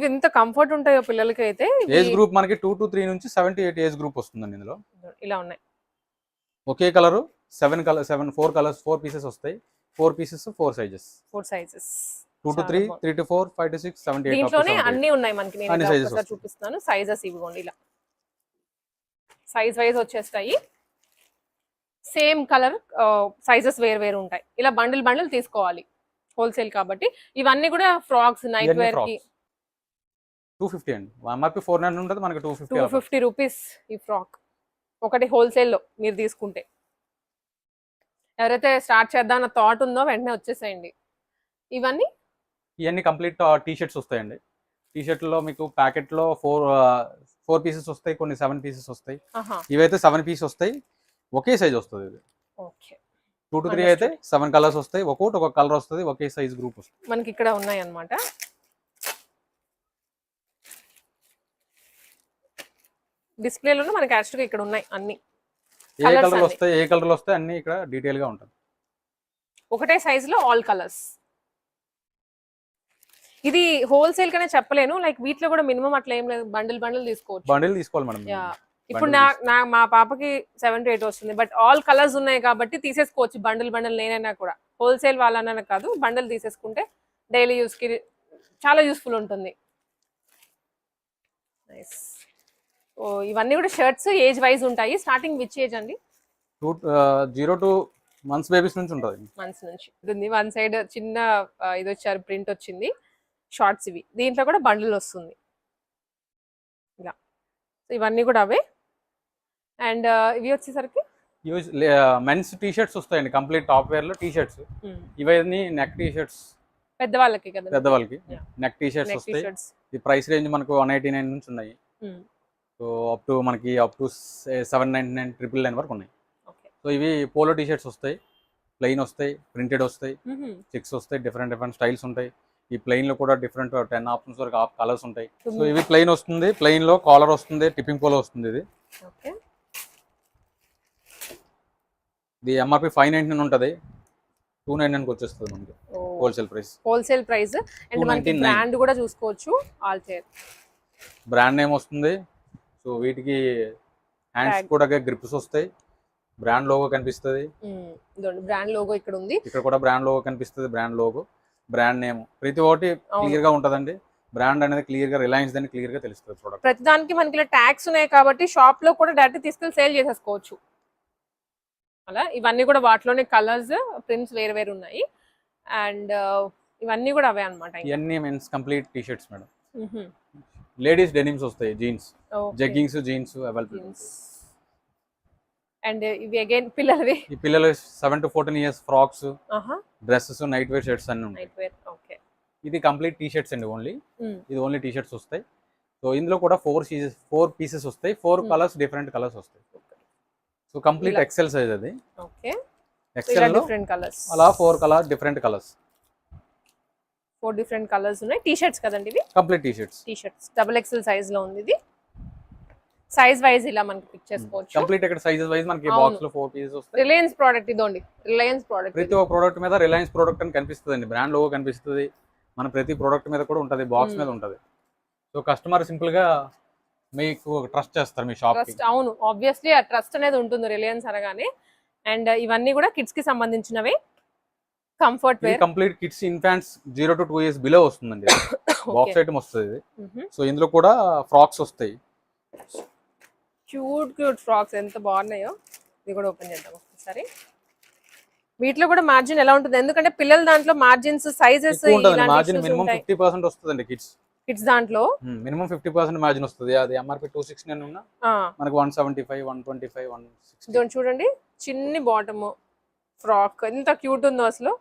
ఇంత కంఫర్ట్ ఉంటాయో పిల్లలకి అయితే. ఏజ్ గ్రూప్ మనకి 2 to 3 నుంచి 7 to 8 ఏజ్ గ్రూప్ వస్తుందండి. ఇందులో ఇలా ఉన్నాయి. ఒకే కలర్ 4 కలర్స్ 4 పీసెస్ వస్తాయి. 4 pieces 4 sizes. 2 to 3, 3 to 4, 5 to 6, 7 to 8. దీంట్లోనే అన్ని ఉన్నాయి మనకి. నేను ఒకసారి చూపిస్తాను. సైజెస్ ఇవ్వండి. ఇలా సైజ్ వైజ్ వచ్చేస్తాయి. సేమ్ కలర్ సైజెస్ వేరు ఉంటాయి. ఇలా బండిల్ తీసుకోవాలి హోల్సేల్ కాబట్టి. ఇవన్నీ కూడా ఫ్రాక్స్, నైట్ వేర్ కి 250 అండి. ఎంఆర్పి 499 ఉంటుంది, మనకి 250 రూపీస్ ఈ ఫ్రాక్ ఒకటి హోల్సేల్ లో మీరు తీసుకుంటే. ఎవరైతే స్టార్ట్ చేద్దామన్న థాట్ ఉందో వెంటనే వచ్చేసేయండి. ఇవన్నీ కంప్లీట్ టీ షర్ట్స్ వస్తాయండి. టీ షర్ట్ లో మీకు ప్యాకెట్ లో 4 పీసెస్ వస్తాయి, కొన్ని 7 పీసెస్ వస్తాయి. ఇవైతే 7 పీస్ వస్తాయి. ఒకే సైజ్ వస్తుంది. ఇది 2 to 3 అయితే 7 కలర్స్ వస్తాయి. ఒక్కొక్క కలర్ వస్తుంది, ఒకే సైజ్ గ్రూప్ వస్తుంది. మనకి ఇక్కడ ఉన్నాయి అన్నమాట. డిస్ప్లేలోనే మనకి యాక్చువల్గా ఇక్కడ ఉన్నాయి అన్ని. ఏ కలర్లు వస్తాయి అన్ని ఇక్కడ డీటెయిల్ గా ఉంటుంది. ఒకటే సైజ్ లో ఆల్ కలర్స్. ఇది హోల్సేల్ కనే చెప్పలేను, లైక్ వీటిలో కూడా మినిమం అట్లా ఏం లేదు, బండిల్ తీసుకోవచ్చు. బండిల్ తీసుకోవాలి మేడం. యా, ఇప్పుడు మా పాపకి 7 to 8 వస్తుంది, బట్ ఆల్ కలర్స్ ఉన్నాయి కాబట్టి తీసేసుకోవచ్చు బండిల్ నేనైనా కూడా. హోల్సేల్ వాళ్ళనైనా కాదు, బండిల్ తీసేసుకుంటే డైలీ యూస్ కి చాలా యూస్ఫుల్ ఉంటుంది. నైస్. ఓ, ఇవన్నీ కూడా షర్ట్స్ ఏజ్ వైజ్ ఉంటాయి. స్టార్టింగ్ విచ్ ఏజ్ అండి? 0 to months బేబీస్ నుంచి ఉంటుంది. మంత్స్ నుంచి ఉంటుంది. వన్ సైడ్ చిన్న ఇది వచ్చారు, ప్రింట్ వచ్చింది, షార్ట్స్ ఇవి. దీంట్లో కూడా బండిల్ వస్తుంది ఇలా. ఇవన్నీ కూడా అవే. అండ్ ఇవి వచ్చేసరికి మెన్స్ టీ షర్ట్స్ వస్తాయండి, కంప్లీట్ టాప్ వేర్ లో టీ షర్ట్స్. ఇవన్నీ నెక్ టీ షర్ట్స్ పెద్దవాళ్ళకి కదా, పెద్దవాళ్ళకి నెక్ టీ షర్ట్స్ వస్తాయి. ఈ ప్రైస్ రేంజ్ మనకు 189 నుంచి ఉన్నాయి. సో అప్ టు 799, 999 వరకు ఉన్నాయి. సో ఇవి పోలో టీ షర్ట్స్ వస్తాయి, ప్లెయిన్ వస్తాయి, ప్రింటెడ్ వస్తాయి, చెక్స్ వస్తాయి, డిఫరెంట్ స్టైల్స్ ఉంటాయి. ఈ ప్లెయిన్ లో కూడా డిఫరెంట్ 10 ఆప్షన్స్ వరకు కలర్స్ ఉంటాయి. సో ఇవి ప్లెయిన్ వస్తుంది, ప్లెయిన్ లో కాలర్ వస్తుంది, టిప్పింగ్ పోలో వస్తుంది. ఇది ఎంఆర్పి 599 ఉంటుంది, 299 వచ్చేస్తుంది మనకి హోల్సేల్ ప్రైస్. అండ్ మనకి బ్రాండ్ కూడా చూసుకోవచ్చు, ఆల్ చైర్ బ్రాండ్ నేమ్ వస్తుంది. సో వీటికి హ్యాండ్స్ కూడా గ్రిప్స్ వస్తాయి, బ్రాండ్ లోగో కనిపిస్తుంది. బ్రాండ్ లోగో ఇక్కడ ఉంది, ఇక్కడ కూడా బ్రాండ్ లోగో కనిపిస్తుంది. బ్రాండ్ లోగో, బ్రాండ్ నేమ్, ప్రతి ఒక్కటి క్లియర్ గా ఉంటదండి. బ్రాండ్ అనేది క్లియర్ గా, రిలయన్స్ దాన్ని క్లియర్ గా తెలుస్తుంది. ప్రొడక్ట్ ప్రతి దానికి మనకి ట్యాగ్స్ ఉన్నాయి కాబట్టి షాప్ లో కూడా డైరెక్ట్ తీసుకెళ్ళి సేల్ చేసేసుకోవచ్చు అలా. ఇవన్నీ కూడా వాటిలోనే కలర్స్, ప్రింట్స్ వేరు ఉన్నాయి. అండ్ ఇవన్నీ కూడా అవే అన్నమాట. ఇవన్నీ mens complete T shirts madam. Ladies denims వస్తాయి, jeans, jeggings, jeans available. And ఇవి అగైన్ పిల్లలవి, ఈ పిల్లలు 7 to 14 years frocks, dresses, night wear shirts అన్ని ఉంటాయి. ఇది కంప్లీట్ టీ షర్ట్స్ అండి, ఓన్లీ ఇది ఓన్లీ టీ షర్ట్స్ వస్తాయి. సో ఇందులో కూడా 4 పీసెస్ వస్తాయి, 4 కలర్స్, డిఫరెంట్ కలర్స్ వస్తాయి. సో కంప్లీట్ ఎక్సెల్ సైజ్ అది. ఎక్సెల్ లో అలా 4 colour different colours, 4 different colours ఉన్నాయి. టీ షర్ట్స్ కదండి ఇవి, complete T shirts double XL size లో ఉంది. ఇది సైజ్ వైజ్ ఇలా మనకి పిక్ చేసుకోవచ్చు. కంప్లీట్ ఇక్కడ సైజెస్ వైజ్ మనకి బాక్స్ లో 4 పీసెస్ వస్తాయి. రిలయన్స్ ప్రోడక్ట్ ఇదోండి, రిలయన్స్ ప్రోడక్ట్. ప్రతి ఒక్క ప్రోడక్ట్ మీద రిలయన్స్ ప్రోడక్ట్ అని కనిపిస్తుందండి, బ్రాండ్ లోగో కనిపిస్తుంది. మన ప్రతి ప్రోడక్ట్ మీద కూడా ఉంటది, బాక్స్ మీద ఉంటది. సో కస్టమర్ సింపుల్ గా మీకు ట్రస్ట్ చేస్తారు మీ షాప్ కి. అవును, ఆబ్వియస్లీ ఆ ట్రస్ట్ అనేది ఉంటుంది రిలయన్స్ అనగానే. అండ్ ఇవన్నీ కూడా కిడ్స్ కి సంబంధించినవే, comfort wear, complete kids, infants 0 to 2 years below వస్తుందండి. బాక్స్ ఐటమ్ వస్తుంది. సో ఇందులో కూడా ఫ్రాక్స్ వస్తాయి, క్యూట్ ఫ్రాక్స్ ఎంత బాగున్నాయో. ఇది కూడా ఓపెన్ చేద్దాం ఒకసారి. వీటిలో కూడా మార్జిన్ ఎలా ఉంటుంది, ఎందుకంటే పిల్లల దాంట్లో మార్జిన్స్, సైజెస్ మార్జిన్ మినిమం 50% వస్తుందండి. కిడ్స్ దాంట్లో మినిమం 50% మార్జిన్ వస్తుంది. అది ఎంఆర్పి 269 ఉన్నా మనకు 175, 125, 160. చూడండి, చిన్ని బాటమ్ ఫ్రాక్ ఎంత క్యూట్ ఉందో అసలు.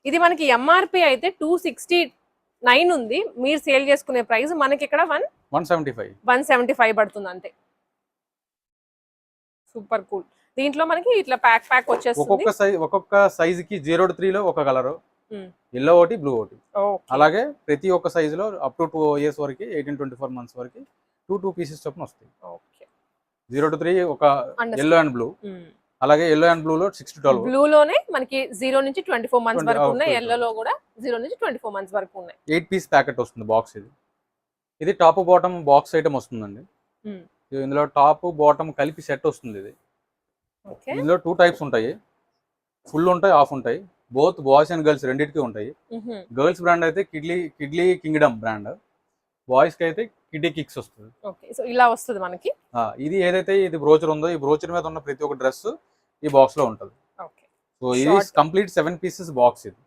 ఇది మనకి ఎంఆర్పి అయితే 269 ఉంది, మీరు సేల్ చేసుకునే ప్రైస్ మనకి ఇక్కడ 175 పడుతుంది అంతే. Super cool. దీంట్లో మనకి ఇట్లా ప్యాక్ వచ్చేస్తుంది. ఒక్కొక్క సైజ్ కి 0 to 3 లో ఒక కలర్, ఎల్లో ఒకటి, బ్లూ ఒకటి. అలాగే ప్రతి ఒక్క సైజ్ లో అప్ టు 2 years వరకు, 18-24 months వరకు 2 పీసెస్ చొప్పున వస్తాయి. 0 to 3 ఒక ఎల్లో అండ్ బ్లూ. అలాగే ఎల్లో అండ్ బ్లూ లో 6 to 12. బ్లూ లోనే మనకి 0 నుంచి 24 months వరకు ఉన్నాయి, ఎల్లో లో కూడా 0 నుంచి 24 months వరకు ఉన్నాయి. 8 piece ప్యాకెట్ వస్తుంది బాక్స్. ఇది టాప్ బాటమ్ బాక్స్ ఐటమ్ వస్తుందండి. ఇందులో టాప్ బాటమ్ కలిపి సెట్ వస్తుంది. ఇది ఇందులో 2 types ఉంటాయి, ఫుల్ ఉంటాయి, హాఫ్ ఉంటాయి. బోత్ బాయ్స్ అండ్ గర్ల్స్ రెండింటికి ఉంటాయి. గర్ల్స్ బ్రాండ్ అయితే కిడ్లీ కింగ్డమ్ బ్రాండ్, బాయ్స్ కి అయితే కిడ్డీ కిక్స్ వస్తుంది. సో ఇలా వస్తుంది మనకి. ఇది ఏదైతే ఇది బ్రోచర్ ఉందో, ఈ బ్రోచర్ మీద ఉన్న ప్రతి ఒక్క డ్రెస్ ఈ బాక్స్ లో ఉంటుంది. సో ఇది కంప్లీట్ 7 pieces బాక్స్. ఇది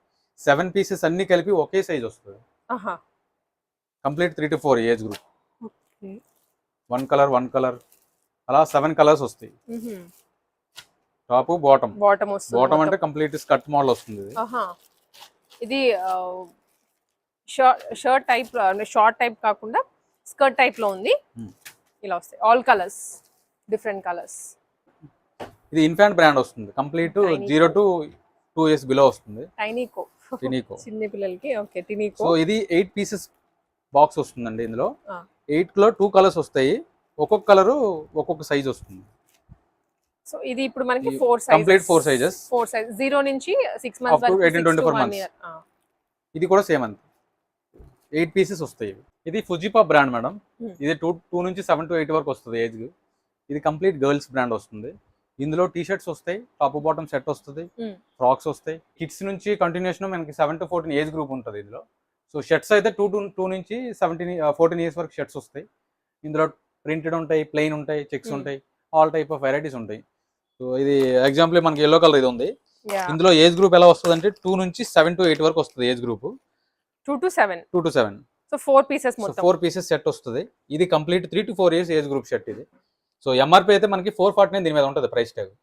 7 pieces అన్ని కలిపి ఒకే సైజ్ వస్తుంది. Complete 3 to 4 age group. 1 colour అలా 7 కలర్స్ వస్తాయి. టాప్ బాటమ్ అంటే కంప్లీట్ స్కర్ట్ మోడల్ వస్తుంది. ఇది షర్ట్ టైప్, షార్ట్ టైప్ కాకుండా స్కర్ట్ టైప్ లో ఉంది. ఇలా వస్తాయి ఆల్ కలర్స్, డిఫరెంట్ కలర్స్. ఇది ఇన్ఫాంట్ బ్రాండ్ వస్తుంది, కంప్లీట్ 0 to 2 years బిలో వస్తుంది. టినికో చిన్న పిల్లలకి. ఓకే, టినికో. సో ఇది 8 pieces బాక్స్ వస్తుందండి. ఇందులో 8 లో 2 కలర్స్ వస్తాయి, ఒక్కొక్క కలర్ ఒక్కొక్క సైజ్ వస్తుంది. సో ఇది ఇప్పుడు మనకి 4 సైజెస్, కంప్లీట్ 4 sizes, 0 నుంచి 6 months వరకు, 18-24 months. ఇది కూడా సేమ్ అంతే. 8 పీసెస్ వస్తాయి. ఇది ఫుజిపా బ్రాండ్ మేడం. Hmm. ఇది 2 నుంచి 7 to 8 వరకు వస్తుంది ఏజ్. ఇది కంప్లీట్ గర్ల్స్ బ్రాండ్ వస్తుంది. ఇందులో టీ షర్ట్స్ వస్తాయి, టాప్ బాటమ్ సెట్ వస్తుంది, ఫ్రాక్స్ వస్తాయి. కిడ్స్ నుంచి కంటిన్యూషన్ మనకి 7 to 14 ఏజ్ గ్రూప్ ఉంటుంది ఇందులో. సో షర్ట్స్ అయితే 2 నుంచి 14 ఇయర్స్ వరకు షర్ట్స్ వస్తాయి. ఇందులో ప్రింటెడ్ ఉంటాయి, ప్లెయిన్ ఉంటాయి, చెక్స్ ఉంటాయి, ఆల్ టైప్ ఆఫ్ వెరైటీస్ ఉంటాయి. సో ఇది ఎగ్జాంపుల్ మనకి ఎల్లో కలర్ ఇది ఉంది. ఇందులో ఏజ్ గ్రూప్ ఎలా వస్తుంది అంటే 2 నుంచి 7 to 8 వరకు వస్తుంది age group. 2 to 7. So 4 pieces మొత్తం. 4 పీసెస్ సెట్ వస్తుంది. ఇది complete 3 to 4 years age group shirt ఇది. సో ఎంఆర్పి అయితే మనకి 449 దీని మీద ఉంటుంది ప్రైస్ ట్యాగ్.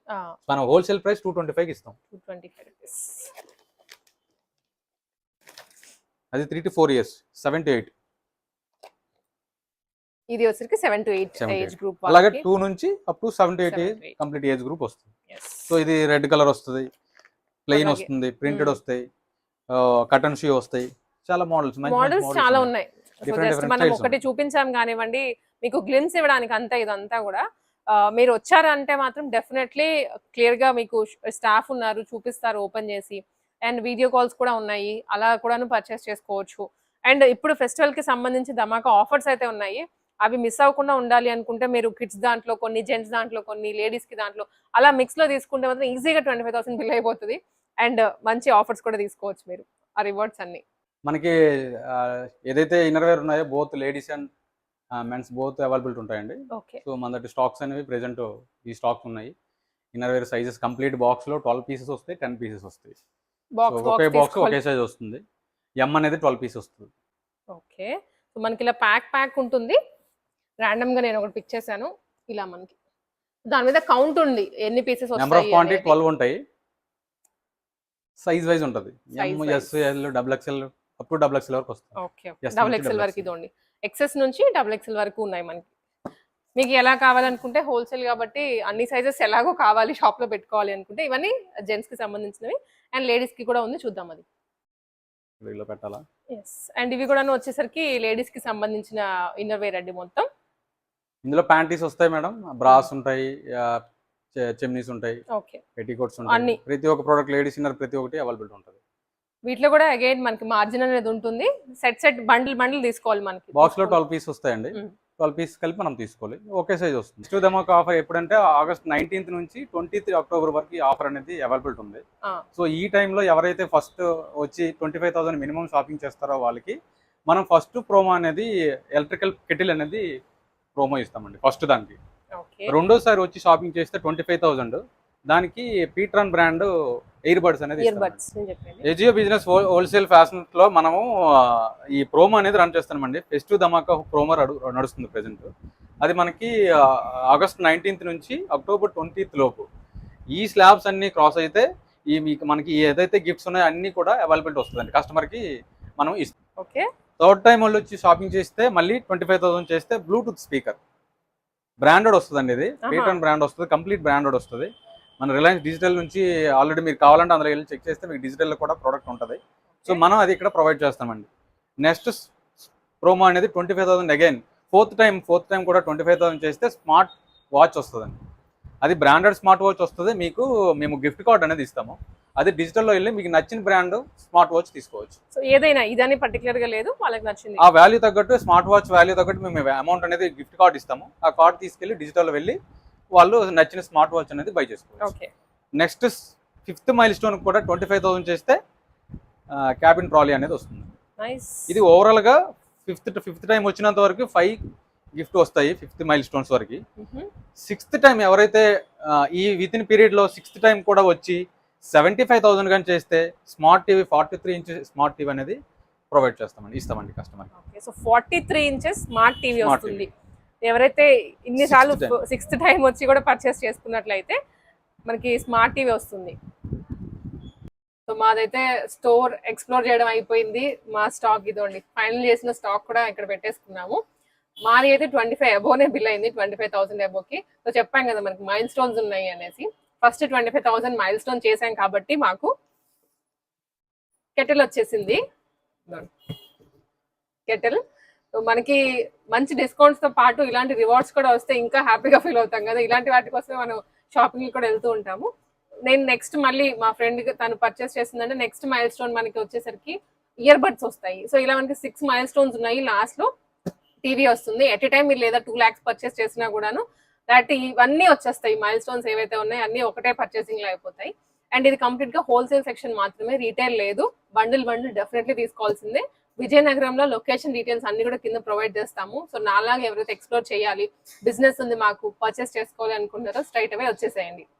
మనం హోల్సేల్ ప్రైస్ 225 ఇస్తాం. 225 రూపీస్. అది 3 to 4 ఇయర్స్, 7 to 8. ఇది వచ్చరికి 7 to 8 ఏజ్ గ్రూప్. అలాగే 2 నుంచి up to 7 to 8 complete age group వస్తుంది. సో ఇది రెడ్ కలర్ వస్తుంది, ప్లెయిన్ వస్తుంది, ప్రింటెడ్ వస్తాయి, కటన్ షూ వస్తాయి. చాలా మోడల్స్ చాలా ఉన్నాయి. మనం ఒకటి చూపించాం కానివ్వండి, మీకు గ్లిమ్స్ ఇవ్వడానికి అంతా ఇదంతా కూడా. మీరు వచ్చారంటే మాత్రం డెఫినెట్లీ క్లియర్ గా మీకు స్టాఫ్ ఉన్నారు, చూపిస్తారు ఓపెన్ చేసి. అండ్ వీడియో కాల్స్ కూడా ఉన్నాయి, అలా కూడాను పర్చేస్ చేసుకోవచ్చు. అండ్ ఇప్పుడు ఫెస్టివల్ కి సంబంధించి ధమాకా ఆఫర్స్ అయితే ఉన్నాయి. అవి మిస్ అవ్వకుండా ఉండాలి అనుకుంటే మీరు కిడ్స్ దాంట్లో కొన్ని, జెంట్స్ దాంట్లో కొన్ని, లేడీస్ కి దాంట్లో అలా మిక్స్ లో తీసుకుంటే మాత్రం ఈజీగా 25,000 బిల్ అయిపోతుంది. అండ్ మంచి ఆఫర్స్ కూడా తీసుకోవచ్చు మీరు, ఆ రివార్డ్స్ అన్ని. మనకి ఏదైతే ఇన్నర్వేర్ ఉన్నాయో both ladies and mens both availability ఉంటాయండి. సో మన దగ్గర స్టాక్స్ అనేవి ప్రెజెంట్ ఈ స్టాక్స్ ఉన్నాయి. ఇన్నర్వేర్ సైజెస్ కంప్లీట్ బాక్స్ లో 12 పీసెస్ వస్తాయి, 10 పీసెస్ వస్తాయి. ఒకే బాక్స్ ఒకే సైజ్ వస్తుంది. ఎం అనేది 12 పీస్ వస్తుంది. ఓకే, సో మనకి ఇలా ప్యాక్ ఉంటుంది. రాండమ్ గా నేను ఒకటి పిక్ చేశాను. ఇలా మనకి దాని మీద కౌంట్ ఉంది ఎన్ని పీసెస్ వస్తాయి. నెంబర్ ఆఫ్ క్వాంటిటీ 12 ఉంటాయి. సైజ్ వైజ్ ఉంటుంది. M, S, L, double XL up to double XL వరకు వస్తుంది. ఓకే, డబుల్ ఎక్స్ఎల్ వరకు ఇదండి. ఎక్సెస్ నుంచి డబుల్ ఎక్స్ఎల్ వరకు ఉన్నాయి మనకి. మీకు ఎలా కావాలనుకుంటే హోల్సేల్ కాబట్టి అన్ని సైజెస్ ఎలాగో కావాలి షాప్ లో పెట్టుకోవాలి అనుకుంటే ఇవన్నీ జెంట్స్ కి సంబంధించినవి. అండ్ లేడీస్ కి కూడా ఉంది, చూద్దాం అది పెట్టాలా. అండ్ ఇవి కూడా వచ్చేసరికి లేడీస్ కి సంబంధించిన ఇన్నర్ వేర్ అండి మొత్తం. ఇందులో ప్యాంటీస్ వస్తాయి మేడం, బ్రాస్ ఉంటాయి, చెమ్నీస్ ఉంటాయి, పెట్టికోట్స్ ఉంటాయి. ప్రతి ఒక్క ప్రోడక్ట్ లేడీస్ ఇన్నర్ ప్రతి ఒక్కటి అవైలబిలిటీ ఉంటుంది. వీటిలో కూడా అగైన్ మనకి మార్జిన్ అనేది ఉంటుంది. సెట్ బండిల్ తీసుకోవాలి. మనకి బాక్స్ లో 12 పీస్ వస్తాయండి. 12 పీస్ కలిపి మనం తీసుకోవాలి. ఒకే సైజ్ వస్తుంది. నెక్స్ట్ ధమాకా ఆఫర్ ఎప్పుడంటే ఆగస్ట్ 19th నుంచి 23 అక్టోబర్ వరకు ఆఫర్ అనేది అవైలబిలిటీ ఉంది. సో ఈ టైంలో ఎవరైతే ఫస్ట్ వచ్చి 25,000 మినిమం షాపింగ్ చేస్తారో వాళ్ళకి మనం ఫస్ట్ ప్రోమో అనేది ఎలక్ట్రికల్ కెటిల్ అనేది ప్రోమో ఇస్తామండి. ఫస్ట్ దానికి. రెండోసారి వచ్చి షాపింగ్ చేస్తే 25,000 దానికి పీట్రాన్ బ్రాండ్ ఎయిర్ బడ్స్ అనేది. ఏజియో బిజినెస్ హోల్సేల్ ఫ్యాషన్ లో మనము ఈ ప్రోమో అనేది రన్ చేస్తామండి. ఫెస్టివ్ ధమాకా ప్రోమో నడుస్తుంది ప్రెసెంట్. అది మనకి ఆగస్ట్ 19th నుంచి అక్టోబర్ 20th లోపు ఈ స్లాబ్స్ అన్ని క్రాస్ అయితే ఈ మీకు మనకి ఏదైతే గిఫ్ట్స్ ఉన్నాయో అన్ని కూడా అవైలబిలిటీ వస్తుందండి కస్టమర్ కి మనం ఇస్తాం. ఓకే, థర్డ్ టైం వాళ్ళు వచ్చి షాపింగ్ చేస్తే మళ్ళీ 25,000 చేస్తే బ్లూటూత్ స్పీకర్ బ్రాండెడ్ వస్తుందండి. ఇది పీట్రాన్ బ్రాండ్ వస్తుంది, కంప్లీట్ బ్రాండెడ్ వస్తుంది. మన రిలయన్స్ డిజిటల్ నుంచి ఆల్రెడీ మీరు కావాలంటే అందులో వెళ్ళి చెక్ చేస్తే మీకు డిజిటల్లో కూడా ప్రోడక్ట్ ఉంటుంది. సో మనం అది ఇక్కడ ప్రొవైడ్ చేస్తామండి. నెక్స్ట్ ప్రోమో అనేది 25,000 అగైన్ ఫోర్త్ టైం కూడా 25,000 చేస్తే స్మార్ట్ వాచ్ వస్తుందండి. అది బ్రాండెడ్ స్మార్ట్ వాచ్ వస్తుంది. మీకు మేము గిఫ్ట్ కార్డ్ అనేది ఇస్తాము. అది డిజిటల్లో వెళ్ళి మీకు నచ్చిన బ్రాండ్ స్మార్ట్ వాచ్ తీసుకోవచ్చు. సో ఏదైనా ఇదని పర్టికులర్ గా లేదు, వాళ్ళకి నచ్చింది ఆ వాల్యూ తగ్గట్టు స్మార్ట్ వాచ్ వాల్యూ తగ్గట్టు మేము అమౌంట్ అనేది గిఫ్ట్ కార్డ్ ఇస్తాము. ఆ కార్డ్ తీసుకెళ్లి డిజిటల్లో వెళ్ళి వాళ్ళు నచ్చిన స్మార్ట్ వాచ్ అనేది బై చేసుకోవచ్చు. నెక్స్ట్ 5th మైల్ స్టోన్ కూడా 25,000 చేస్తే క్యాబిన్ ట్రాలీ అనేది వస్తుంది. ఇది ఓవరాల్ గా ఫిఫ్త్ టైం వచ్చినంత వరకు 5 గిఫ్ట్ వస్తాయి 5th మైల్ స్టోన్స్ వరకు. 6th టైం ఎవరైతే ఈ విత్ ఇన్ పీరియడ్ లో 6th టైం కూడా వచ్చి 75,000 కానీ చేస్తే smart TV 43 inches smart TV అనేది ప్రొవైడ్ ఇస్తామండి customer. So 43 inches smart TV వస్తుంది. ఎవరైతే ఇన్నిసార్లు 6th టైం వచ్చి కూడా పర్చేస్ చేసుకున్నట్లయితే మనకి స్మార్ట్ టీవీ వస్తుంది. సో మాదైతే స్టోర్ ఎక్స్ప్లోర్ చేయడం అయిపోయింది. మా స్టాక్ ఇదండి, ఫైనల్ చేసిన స్టాక్ కూడా ఇక్కడ పెట్టేసుకున్నాము. మాది అయితే 25 అబోనే బిల్ అయింది, 25,000 అబోకి. సో చెప్పాం కదా మనకి మైల్ స్టోన్స్ ఉన్నాయి అనేసి. ఫస్ట్ 25,000 మైల్ స్టోన్ చేసాం కాబట్టి మాకు కెటిల్ వచ్చేసింది. కెటిల్ మనకి మంచి డిస్కౌంట్స్ తో పాటు ఇలాంటి రివార్డ్స్ కూడా వస్తే ఇంకా హ్యాపీగా ఫీల్ అవుతాం కదా. ఇలాంటి వాటి కోసమే మనం షాపింగ్ కూడా వెళ్తూ ఉంటాము. నేను నెక్స్ట్ మళ్ళీ మా ఫ్రెండ్ తను పర్చేస్ చేసిందంటే నెక్స్ట్ మైల్ స్టోన్ మనకి వచ్చేసరికి ఇయర్ బడ్స్ వస్తాయి. సో ఇలా మనకి 6 మైల్ స్టోన్స్ ఉన్నాయి. లాస్ట్ లో టీవీ వస్తుంది. ఎట్ ఎ టైం మీరు లేదా 2 lakhs పర్చేస్ చేసినా కూడాను ఇవన్నీ వచ్చేస్తాయి. మైల్ స్టోన్స్ ఏవైతే ఉన్నాయో అన్ని ఒకటే పర్చేసింగ్ లో అయిపోతాయి. అండ్ ఇది కంప్లీట్ గా హోల్సేల్ సెక్షన్ మాత్రమే, రీటైల్ లేదు. బండిల్ డెఫినెట్లీ తీసుకోవాల్సిందే. విజయనగరంలో లొకేషన్ డీటెయిల్స్ అన్ని కూడా కింద ప్రొవైడ్ చేస్తాము. సో నాలాగా ఎవరైతే ఎక్స్ప్లోర్ చేయాలి, బిజినెస్ ఉంది మాకు, పర్చేస్ చేసుకోవాలి అనుకుంటారో స్ట్రైట్ అవే వచ్చేసేయండి.